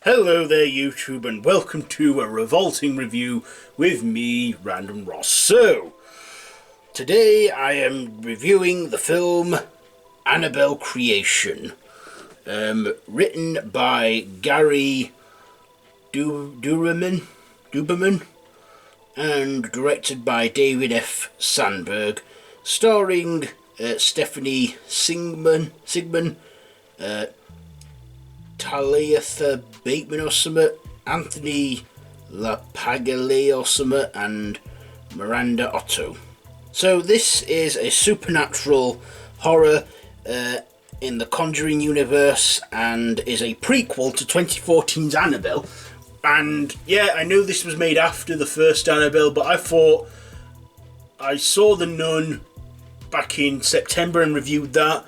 Hello there YouTube and welcome to a Revolting review with me, Random Ross. So, today I am reviewing the film Annabelle Creation, written by Gary Duberman and directed by David F. Sandberg, starring Stephanie Sigman, Talitha Bateman or something, Anthony LaPaglia or something, and Miranda Otto. So this is a supernatural horror in the Conjuring Universe and is a prequel to 2014's Annabelle. And yeah, I know this was made after the first Annabelle, but I thought I saw The Nun back in September and reviewed that,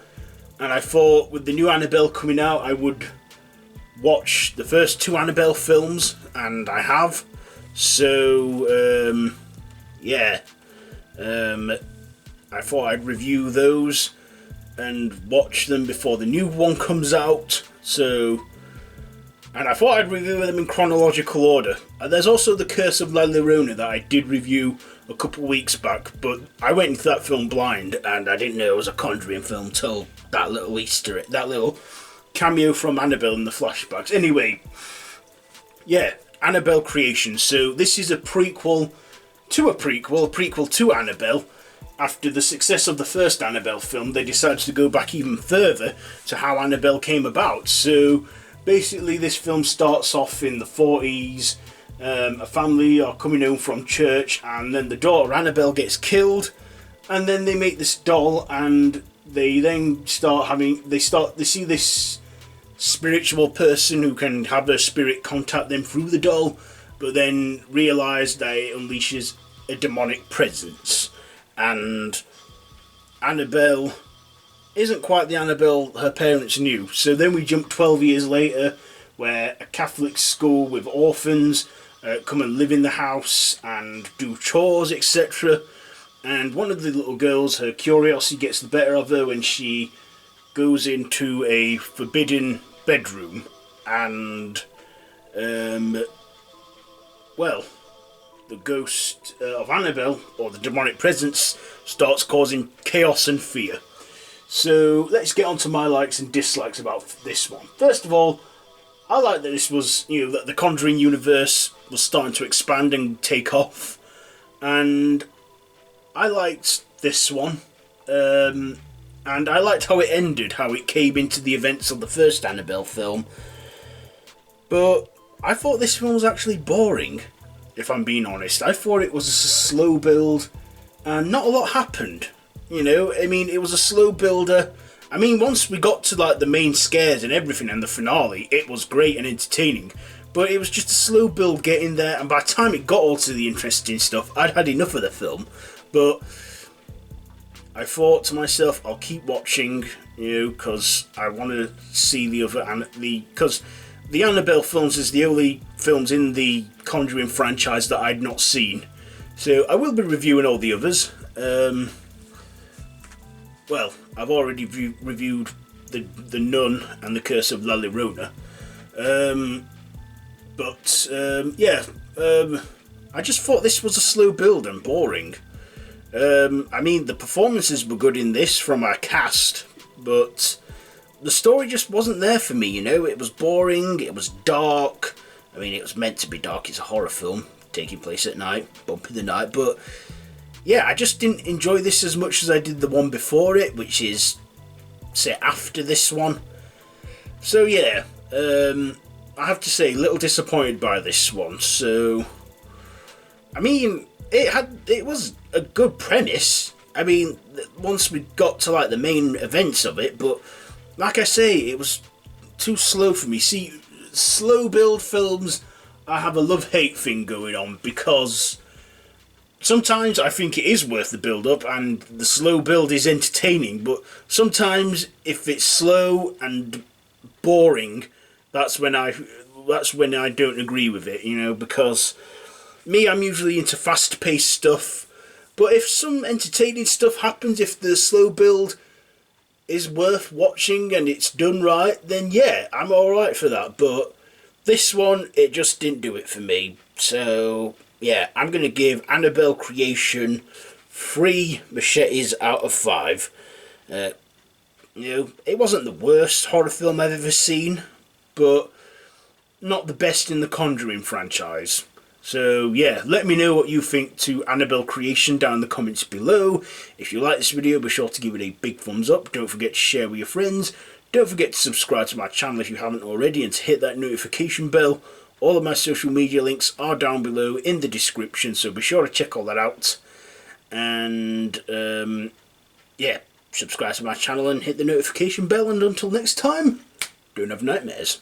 and I thought with the new Annabelle coming out I would watch the first two Annabelle films, and I have. So I thought I'd review those and watch them before the new one comes out. And I thought I'd review them in chronological order. And there's also The Curse of La Llorona that I did review a couple weeks back, but I went into that film blind and I didn't know it was a Conjuring film till that little Easter egg, that little cameo from Annabelle in the flashbacks. Anyway, yeah, Annabelle Creation. So this is a prequel to Annabelle. After the success of the first Annabelle film, they decided to go back even further to how Annabelle came about. So basically this film starts off in the 40s. A family are coming home from church, and then the daughter Annabelle gets killed, and then they make this doll, and they then they see this spiritual person who can have their spirit contact them through the doll, but then realise that it unleashes a demonic presence. And Annabelle isn't quite the Annabelle her parents knew. So then we jump 12 years later, where a Catholic school with orphans come and live in the house and do chores, etc. And one of the little girls, her curiosity gets the better of her when she goes into a forbidden bedroom, and the ghost of Annabelle, or the demonic presence, starts causing chaos and fear. So let's get on to my likes and dislikes about this one. First of all, I like that this was, that the Conjuring Universe was starting to expand and take off, and I liked this one. And I liked how it ended, how it came into the events of the first Annabelle film. But I thought this film was actually boring, if I'm being honest. I thought it was a slow build, and not a lot happened. It was a slow builder. Once we got to the main scares and everything and the finale, it was great and entertaining. But it was just a slow build getting there, and by the time it got all to the interesting stuff, I'd had enough of the film. But I thought to myself, I'll keep watching, because I want to see the other, because the Annabelle films is the only films in the Conjuring franchise that I'd not seen. So I will be reviewing all the others. I've already reviewed the Nun and The Curse of La Llorona. I just thought this was a slow build and boring. The performances were good in this from our cast, but the story just wasn't there for me, It was boring, it was dark. It was meant to be dark, it's a horror film taking place at night, bump in the night, but yeah, I just didn't enjoy this as much as I did the one before it, which is, say, after this one. So yeah, I have to say, a little disappointed by this one. So, it was a good premise. Once we got to the main events of it, but like I say, it was too slow for me. See, slow build films, I have a love-hate thing going on, because sometimes I think it is worth the build-up and the slow build is entertaining, but sometimes if it's slow and boring, that's when I don't agree with it, because me, I'm usually into fast-paced stuff, but if some entertaining stuff happens, if the slow build is worth watching and it's done right, then yeah, I'm alright for that. But this one, it just didn't do it for me. So yeah, I'm going to give Annabelle Creation 3 machetes out of 5. It wasn't the worst horror film I've ever seen, but not the best in the Conjuring franchise. So yeah, let me know what you think to Annabelle Creation down in the comments below. If you like this video, be sure to give it a big thumbs up. Don't forget to share with your friends. Don't forget to subscribe to my channel if you haven't already, and to hit that notification bell. All of my social media links are down below in the description, so be sure to check all that out. And yeah, subscribe to my channel and hit the notification bell, and until next time, don't have nightmares.